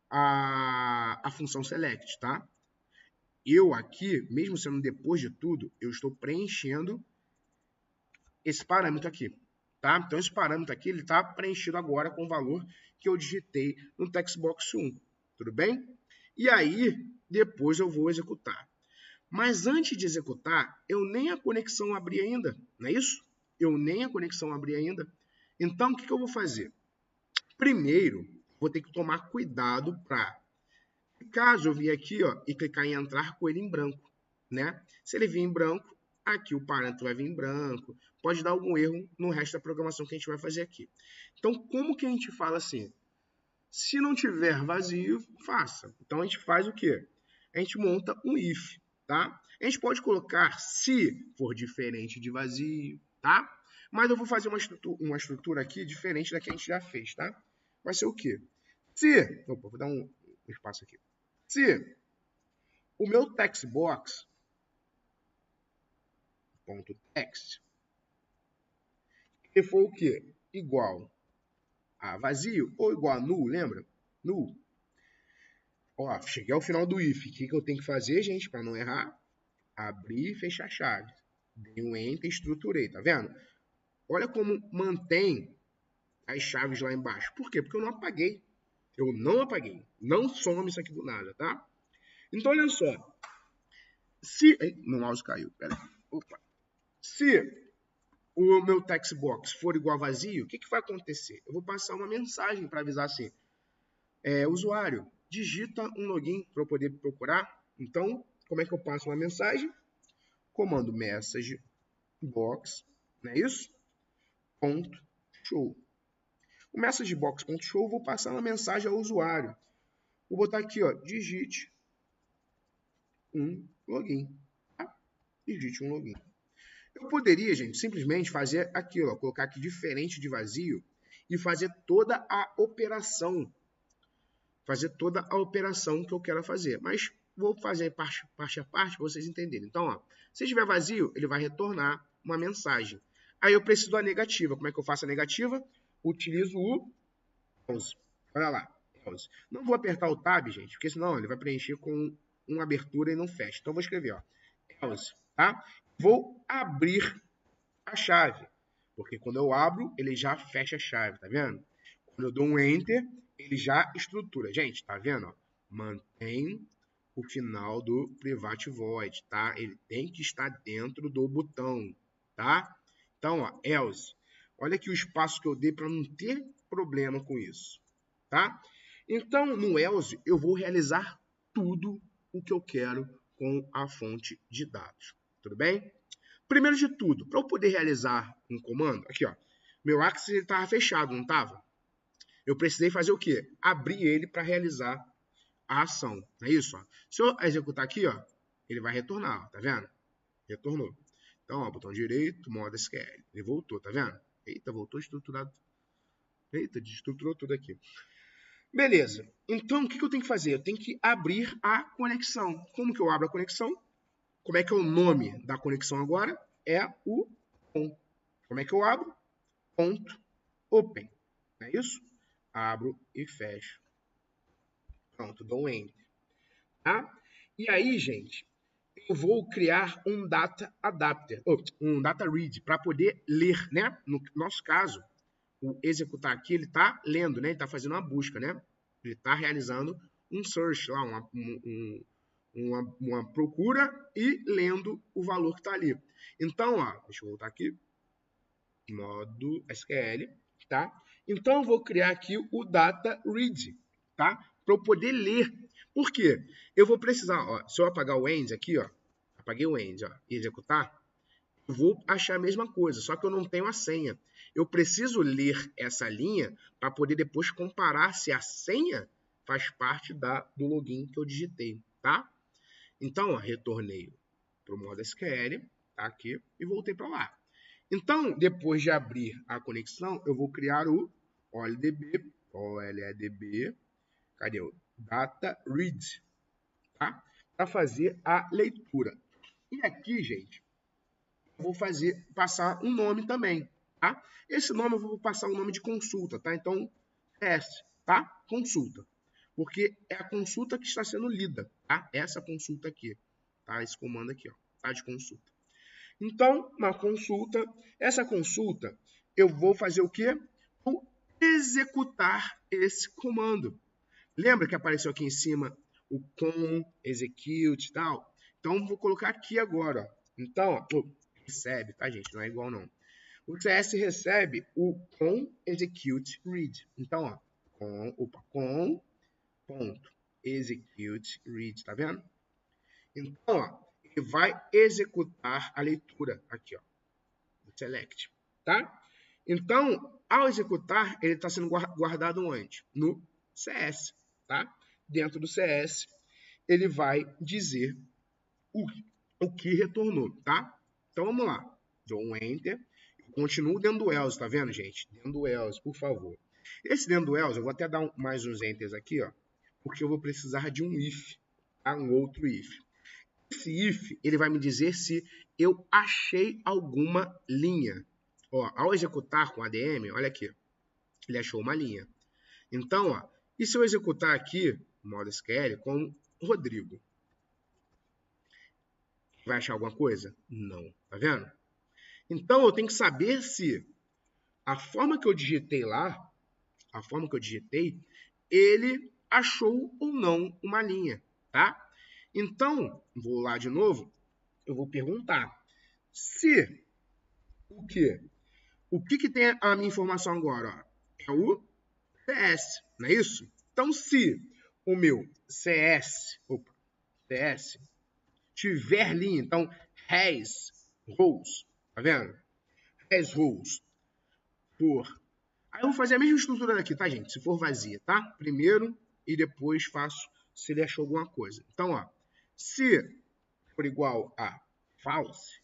S1: a função select, tá? Eu aqui, mesmo sendo depois de tudo, eu estou preenchendo esse parâmetro aqui, tá? Então, esse parâmetro aqui, ele está preenchido agora com o valor que eu digitei no textbox 1, tudo bem? E aí, depois eu vou executar. Mas antes de executar, eu nem a conexão abri ainda, não é isso? Eu nem a conexão abri ainda. Então, o que eu vou fazer? Primeiro, vou ter que tomar cuidado para, caso eu vir aqui ó, e clicar em entrar com ele em branco, né? Se ele vir em branco, aqui o parâmetro vai vir em branco. Pode dar algum erro no resto da programação que a gente vai fazer aqui. Então, como que a gente fala assim? Se não tiver vazio, faça. Então, a gente faz o quê? A gente monta um if, tá? A gente pode colocar se for diferente de vazio, tá? Mas eu vou fazer uma estrutura aqui diferente da que a gente já fez, tá? Vai ser o quê? Se, opa, vou dar um espaço aqui. Se o meu textbox, ponto text, ele for o quê? Igual a vazio ou igual a null, lembra? Null. Ó, cheguei ao final do if. O que eu tenho que fazer, gente, para não errar? Abrir e fechar a chave. Dei um enter e estruturei, tá vendo? Olha como mantém as chaves lá embaixo. Por quê? Porque eu não apaguei. Eu não apaguei. Não some isso aqui do nada, tá? Então, olha só. Se... meu mouse caiu, peraí. Opa. Se o meu textbox for igual a vazio, o que vai acontecer? Eu vou passar uma mensagem para avisar assim. Usuário, digita um login para eu poder procurar. Então, como é que eu passo uma mensagem? Comando message box, não é isso? Ponto show. O message box.show eu vou passar uma mensagem ao usuário. Vou botar aqui, ó, digite um login. Tá? Digite um login. Eu poderia, gente, simplesmente fazer aquilo, ó, colocar aqui diferente de vazio e fazer toda a operação. Fazer toda a operação que eu quero fazer. Mas vou fazer parte a parte para vocês entenderem. Então, ó, se estiver vazio, ele vai retornar uma mensagem. Aí eu preciso da negativa. Como é que eu faço a negativa? Utilizo o else. Olha lá, else. Não vou apertar o tab, gente, porque senão ele vai preencher com uma abertura e não fecha. Então, vou escrever, ó, else, tá? Vou abrir a chave, porque quando eu abro, ele já fecha a chave, tá vendo? Quando eu dou um Enter, ele já estrutura. Gente, tá vendo? Ó? Mantém o final do private void, tá? Ele tem que estar dentro do botão, tá? Então, ó, else. Olha aqui o espaço que eu dei para não ter problema com isso, tá? Então, no else, eu vou realizar tudo o que eu quero com a fonte de dados. Tudo bem? Primeiro de tudo, para eu poder realizar um comando, aqui ó, meu Axis estava fechado, não estava? Eu precisei fazer o quê? Abrir ele para realizar a ação, não é isso? Ó? Se eu executar aqui, ó, ele vai retornar, ó, tá vendo? Retornou. Então, ó, botão direito, modo SQL, ele voltou, tá vendo? Eita, voltou estruturado. Eita, desestruturou tudo aqui. Beleza, então o que eu tenho que fazer? Eu tenho que abrir a conexão. Como que eu abro a conexão? Como é que é o nome da conexão agora? É o on. Como é que eu abro? Ponto open. Não é isso? Abro e fecho. Pronto, dou um enter. Tá? E aí, gente, eu vou criar um data adapter, um data read, para poder ler, né? No nosso caso, o executar aqui, ele está lendo, né? Ele está fazendo uma busca, né? Ele está realizando um search lá, uma procura e lendo o valor que está ali. Então, ó, deixa eu voltar aqui, modo SQL, tá? Então, eu vou criar aqui o data read, tá? Para eu poder ler. Por quê? Eu vou precisar, ó, se eu apagar o end aqui, ó, apaguei o end, ó, e executar, eu vou achar a mesma coisa, só que eu não tenho a senha. Eu preciso ler essa linha para poder depois comparar se a senha faz parte do login que eu digitei, tá? Então, ó, retornei para o modo SQL, tá aqui, e voltei para lá. Então, depois de abrir a conexão, eu vou criar o OLEDB, cadê o Data Read, tá? Para fazer a leitura. E aqui, gente, eu vou passar um nome também, tá? Esse nome eu vou passar um nome de consulta, tá? Então, S, tá? Consulta. Porque é a consulta que está sendo lida, tá? Essa consulta aqui, tá? Esse comando aqui, ó, tá? De consulta. Então, uma consulta, essa consulta, eu vou fazer o quê? Vou executar esse comando. Lembra que apareceu aqui em cima o com, execute e tal? Então, vou colocar aqui agora. Ó. Então, ó, recebe, tá, gente? Não é igual, não. O CS recebe o com, execute, read. Então, ó, com, ponto, execute, read, tá vendo? Então, ó, ele vai executar a leitura aqui, ó, do select, tá? Então, ao executar, ele está sendo guardado onde? No CS, tá? Dentro do CS, ele vai dizer o que retornou, tá? Então, vamos lá. Dou um Enter. Eu continuo dentro do else, tá vendo, gente? Dentro do else, por favor. Esse dentro do else, eu vou até dar mais uns Enters aqui, ó, porque eu vou precisar de um if, tá? Um outro if. Esse if, ele vai me dizer se eu achei alguma linha. Ó, ao executar com ADM, olha aqui, ele achou uma linha. Então, ó, e se eu executar aqui, modo SQL, com Rodrigo? Vai achar alguma coisa? Não, tá vendo? Então, eu tenho que saber se a forma que eu digitei lá, ele achou ou não uma linha, tá? Então, vou lá de novo, eu vou perguntar se o quê? O que tem a minha informação agora? Ó? É o CS, não é isso? Então, se o meu CS tiver linha, então has rows, tá vendo? Has rows for. Aí eu vou fazer a mesma estrutura daqui, tá, gente? Se for vazia, tá? Primeiro e depois faço se ele achou alguma coisa. Então, ó, se for igual a false,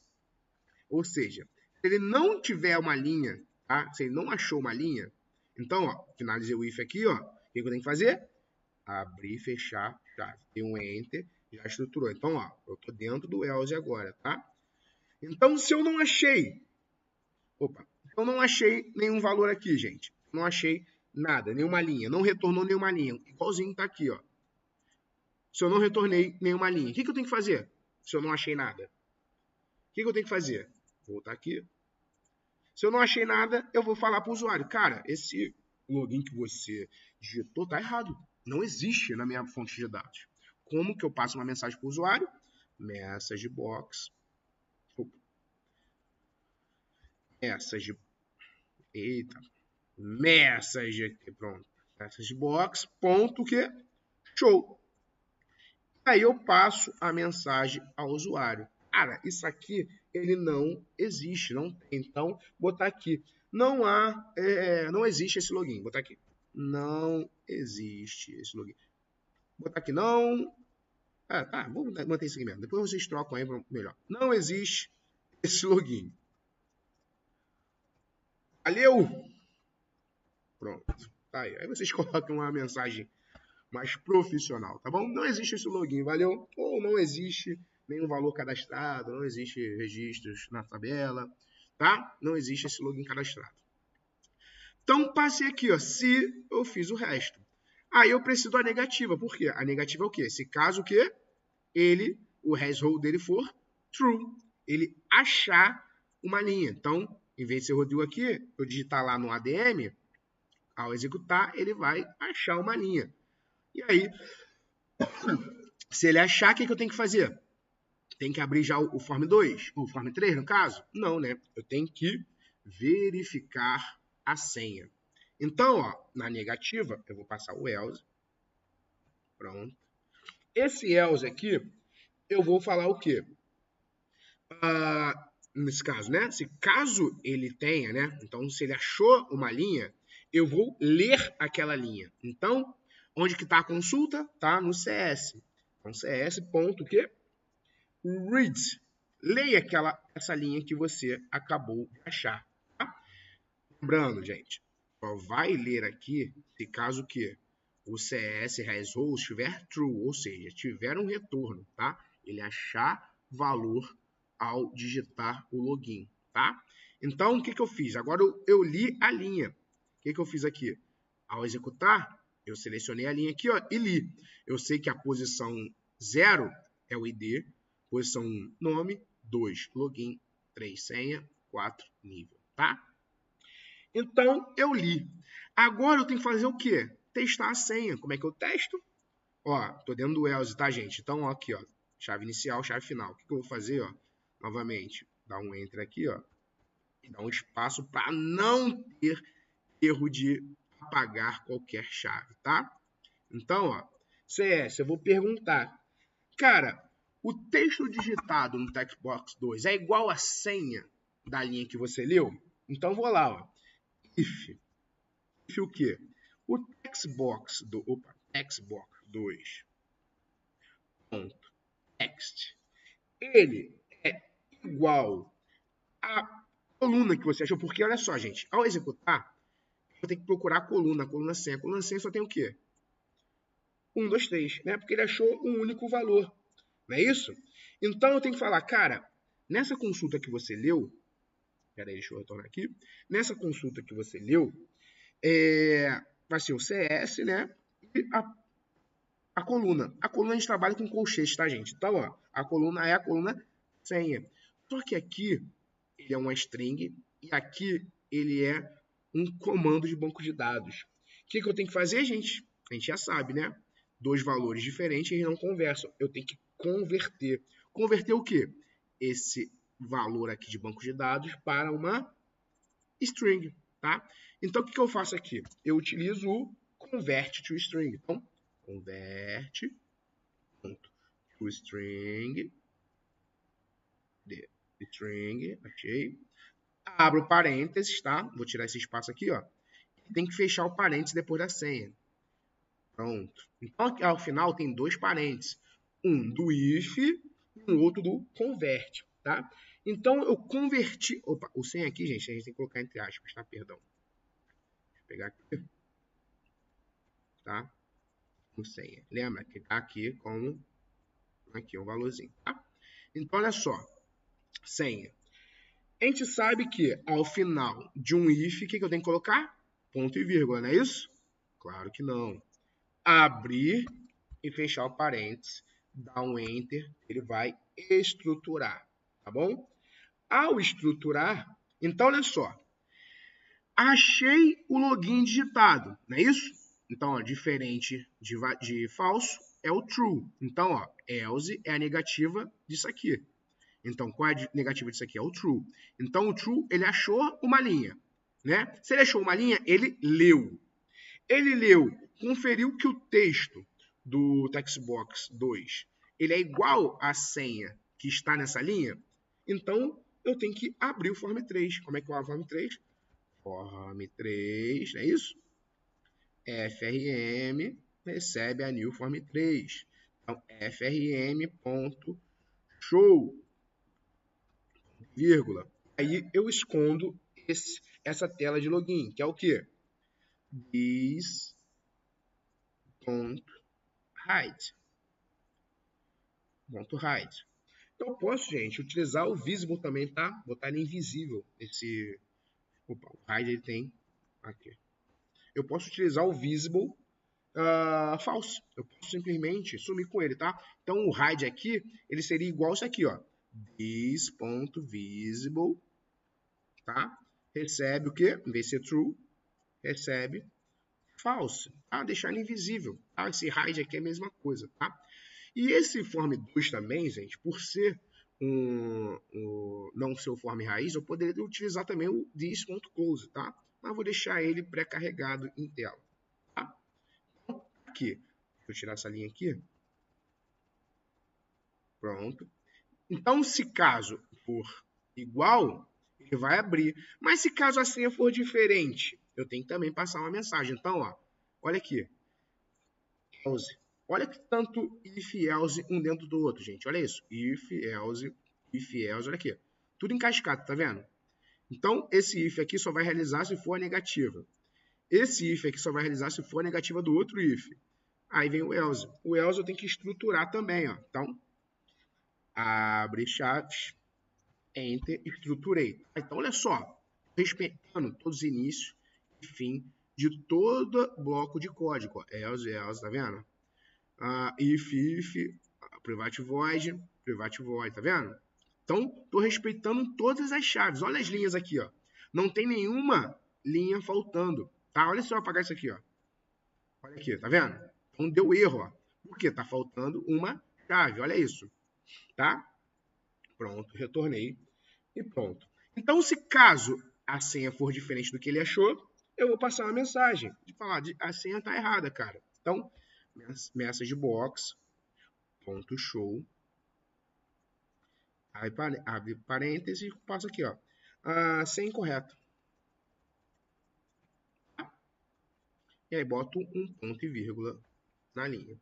S1: ou seja, se ele não tiver uma linha, tá? Se ele não achou uma linha, então, ó, finalizei o if aqui, ó. O que eu tenho que fazer? Abrir, fechar, chave. Tem um enter, já estruturou. Então, ó, eu tô dentro do else agora, tá? Então, se eu não achei, eu não achei nenhum valor aqui, gente. Não achei nada, nenhuma linha. Não retornou nenhuma linha. Igualzinho tá aqui, ó. Se eu não retornei nenhuma linha, o que eu tenho que fazer? Se eu não achei nada. O que eu tenho que fazer? Voltar aqui. Se eu não achei nada, eu vou falar para o usuário. Cara, esse login que você digitou tá errado. Não existe na minha fonte de dados. Como que eu passo uma mensagem para o usuário? Message box. Message. Eita. Message aqui, pronto. Message box, ponto que show. Aí eu passo a mensagem ao usuário. Cara, isso aqui ele não existe, não tem. Então, botar aqui. Não há, não existe esse login. Botar aqui. Não existe esse login. Botar aqui não. Ah, tá, vamos manter isso aqui mesmo. Depois vocês trocam aí para melhor. Não existe esse login. Valeu? Pronto. Tá aí. Aí vocês colocam uma mensagem mais profissional, tá bom? Não existe esse login, valeu? Ou não existe nenhum valor cadastrado, não existe registros na tabela, tá? Não existe esse login cadastrado. Então, passei aqui, ó, se eu fiz o resto. Aí eu preciso da negativa, por quê? A negativa é o quê? Se caso que o hash dele for true, ele achar uma linha. Então, em vez de ser Rodrigo aqui, eu digitar lá no ADM, ao executar, ele vai achar uma linha. E aí, se ele achar, o que eu tenho que fazer? Tem que abrir já o Form 2, o Form 3, no caso? Não, né? Eu tenho que verificar a senha. Então, ó, na negativa, eu vou passar o else. Pronto. Esse else aqui, eu vou falar o quê? Nesse caso, né? Se caso ele tenha, né? Então, se ele achou uma linha, eu vou ler aquela linha. Então, onde que está a consulta? Tá no CS. Então, CS, ponto, que read. Leia essa linha que você acabou de achar. Tá? Lembrando, gente, só vai ler aqui se caso que o CS hasRow estiver true, ou seja, tiver um retorno, tá? Ele achar valor ao digitar o login, tá? Então, o que eu fiz? Agora eu li a linha. O que eu fiz aqui? Ao executar, eu selecionei a linha aqui, ó, e li. Eu sei que a posição 0 é o ID, posição 1, nome, 2, login, 3, senha, 4, nível, tá? Então, eu li. Agora eu tenho que fazer o quê? Testar a senha. Como é que eu testo? Ó, tô dentro do else, tá, gente? Então, ó, aqui, ó, chave inicial, chave final. O que eu vou fazer, ó? Novamente, dar um enter aqui, ó, e dar um espaço para não ter erro de apagar qualquer chave, tá? Então, ó, CS, eu vou perguntar, cara, o texto digitado no textbox 2 é igual à senha da linha que você leu? Então, vou lá, ó, if o quê? O textbox 2 ponto text, ele é igual à coluna que você achou, porque olha só, gente, ao executar, eu tenho que procurar a coluna senha. A coluna senha só tem o quê? 1, 2, 3, né? Porque ele achou um único valor, não é isso? Então eu tenho que falar, cara, nessa consulta que você leu, peraí, deixa eu retornar aqui, nessa consulta que você leu, vai ser o CS, né? E a coluna. A coluna a gente trabalha com colchetes, tá, gente? Então, ó, a coluna é a coluna senha. Só que aqui ele é uma string e aqui ele é um comando de banco de dados. O que eu tenho que fazer, gente? A gente já sabe, né? Dois valores diferentes eles não conversam. Eu tenho que converter. Converter o quê? Esse valor aqui de banco de dados para uma string, tá? Então, o que eu faço aqui? Eu utilizo o convert to string. Então, convert to string The string, achei. Abro parênteses, tá? Vou tirar esse espaço aqui, ó. Tem que fechar o parênteses depois da senha. Pronto. Então, aqui, ao final, tem dois parênteses. Um do if e um outro do convert, tá? Então, eu converti... Opa, o senha aqui, gente, a gente tem que colocar entre aspas, tá? Perdão. Deixa eu pegar aqui. Tá? O senha. Lembra que tá aqui como... Aqui, o valorzinho, tá? Então, olha só. Senha. A gente sabe que, ao final de um if, o que eu tenho que colocar? Ponto e vírgula, não é isso? Claro que não. Abrir e fechar o parênteses, dar um enter, ele vai estruturar, tá bom? Ao estruturar, então olha só, achei o login digitado, não é isso? Então, ó, diferente de falso é o true. Então, ó, else é a negativa disso aqui. Então, qual é a negativa disso aqui? É o true. Então, o true, ele achou uma linha, né? Se ele achou uma linha, ele leu. Ele leu, conferiu que o texto do textbox 2 ele é igual à senha que está nessa linha, então eu tenho que abrir o form 3. Como é que eu abro o form 3? Form 3, não é isso? frm recebe a new form 3. Então, frm.show, vírgula. Aí eu escondo essa tela de login, que é o quê? This.hide. .hide. Então, eu posso, gente, utilizar o visible também, tá? Botar ele invisível. Opa, o hide ele tem aqui. Eu posso utilizar o visible false. Eu posso simplesmente sumir com ele, tá? Então, o hide aqui, ele seria igual isso aqui, ó. This.visible, tá? Recebe o quê? Em vez de ser true, recebe false, tá? Deixar ele invisível, tá? Esse hide aqui é a mesma coisa, tá? E esse form 2 também, gente, por ser não ser o form raiz, eu poderia utilizar também o this.close, tá? Mas vou deixar ele pré-carregado em tela, tá? Então, aqui, deixa eu tirar essa linha aqui. Pronto. Então, se caso for igual, ele vai abrir. Mas se caso a senha for diferente, eu tenho que também passar uma mensagem. Então, ó, olha aqui. Else. Olha que tanto if e else um dentro do outro, gente. Olha isso. If, else, olha aqui. Tudo em cascata, tá vendo? Então, esse if aqui só vai realizar se for a negativa. Esse if aqui só vai realizar se for a negativa do outro if. Aí vem o else. O else eu tenho que estruturar também, ó. Então, abre chaves, enter, estruturei. Então, olha só. Respeitando todos os inícios e fim de todo bloco de código. Ó. Else, tá vendo? If, private void, tá vendo? Então, estou respeitando todas as chaves. Olha as linhas aqui, ó. Não tem nenhuma linha faltando, tá? Olha se eu apagar isso aqui, ó. Olha aqui, tá vendo? Então, deu erro, ó. Por quê? Tá faltando uma chave, olha isso, tá? Pronto, retornei e pronto. Então, se caso a senha for diferente do que ele achou, eu vou passar uma mensagem de falar, a senha tá errada, cara. Então, message box, ponto show, aí abre parênteses e passa aqui, ó, senha incorreta. E aí boto um ponto e vírgula na linha.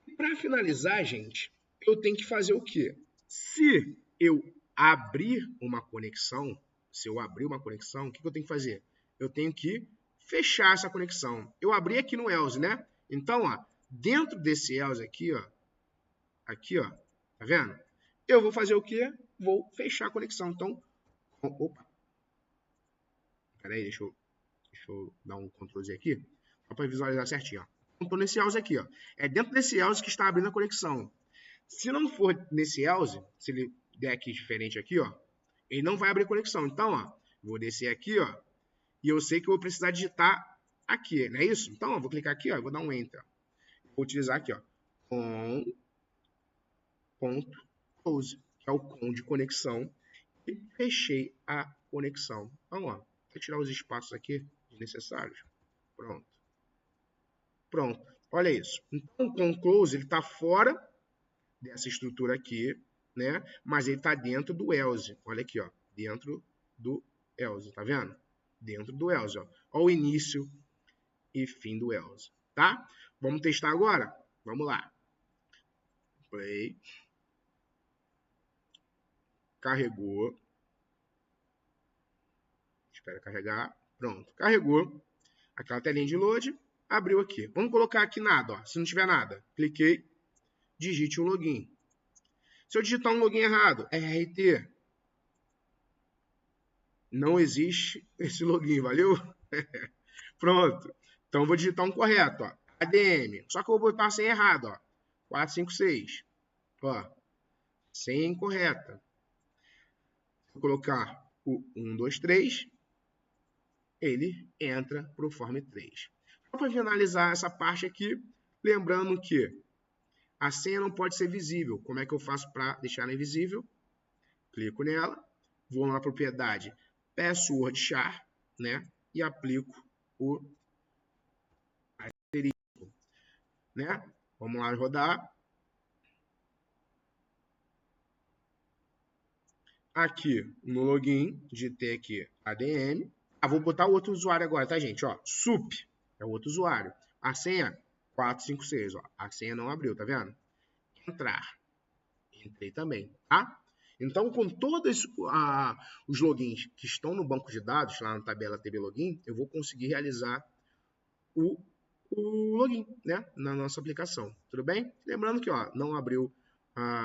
S1: E para finalizar, gente, eu tenho que fazer o quê? Se eu abrir uma conexão, o que eu tenho que fazer? Eu tenho que fechar essa conexão. Eu abri aqui no else, né? Então, ó, dentro desse else aqui, ó, tá vendo? Eu vou fazer o quê? Vou fechar a conexão. Então, opa. Peraí, deixa eu dar um Ctrl Z aqui, só para visualizar certinho. Ó. Estou nesse else aqui. Ó. É dentro desse else que está abrindo a conexão. Se não for nesse else, se ele der aqui diferente aqui, ó, ele não vai abrir a conexão. Então, ó, vou descer aqui, ó, e eu sei que eu vou precisar digitar aqui, não é isso? Então, eu vou clicar aqui, ó, e vou dar um Enter. Vou utilizar aqui, ó, com.close, que é o com de conexão, e fechei a conexão. Então, ó, vou tirar os espaços aqui desnecessários. Pronto. Pronto. Olha isso. Então, o conclose ele está fora dessa estrutura aqui. né? Mas ele está dentro do else. Olha aqui, ó, dentro do else, tá vendo? Dentro do else, ó. Olha o início e fim do else, tá? Vamos testar agora? Vamos lá. Play. Carregou. Espera carregar. Pronto, carregou. Aquela telinha de load, abriu aqui. Vamos colocar aqui nada, ó. Se não tiver nada, cliquei, digite um login. Se eu digitar um login errado, RT. Não existe esse login, valeu? Pronto. Então, eu vou digitar um correto, ó. ADM. Só que eu vou botar a senha errada, ó. 456. Ó. Senha incorreta. Vou colocar o 123. Ele entra para o Form 3. Só para finalizar essa parte aqui, lembrando que a senha não pode ser visível. Como é que eu faço para deixar ela invisível? Clico nela, vou na propriedade password char, né? E aplico o asterisco, né? Vamos lá rodar. Aqui no login, digitei aqui ADM. Vou botar o outro usuário agora, tá, gente? Ó, sup é o outro usuário. A senha 456, ó. A senha não abriu, tá vendo? Entrar. Entrei também, tá? Então, com todos os logins que estão no banco de dados, lá na tabela TB Login, eu vou conseguir realizar o login, né? Na nossa aplicação, tudo bem? Lembrando que, ó, não abriu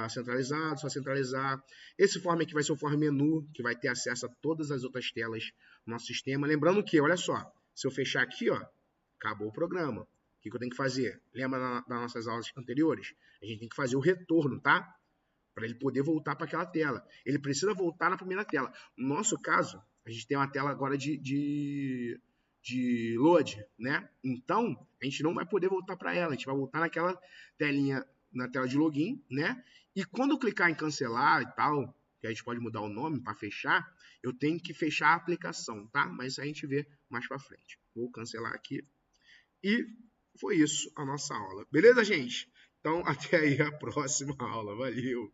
S1: centralizado, só centralizar. Esse form aqui vai ser o form menu, que vai ter acesso a todas as outras telas do nosso sistema. Lembrando que, olha só, se eu fechar aqui, ó, acabou o programa. O que eu tenho que fazer? Lembra das nossas aulas anteriores? A gente tem que fazer o retorno, tá? Para ele poder voltar para aquela tela. Ele precisa voltar na primeira tela. No nosso caso, a gente tem uma tela agora de load, né? Então, a gente não vai poder voltar para ela. A gente vai voltar naquela telinha, na tela de login, né? E quando eu clicar em cancelar e tal, que a gente pode mudar o nome para fechar, eu tenho que fechar a aplicação, tá? Mas isso a gente vê mais para frente. Vou cancelar aqui. E foi isso a nossa aula. Beleza, gente? Então, até aí a próxima aula. Valeu!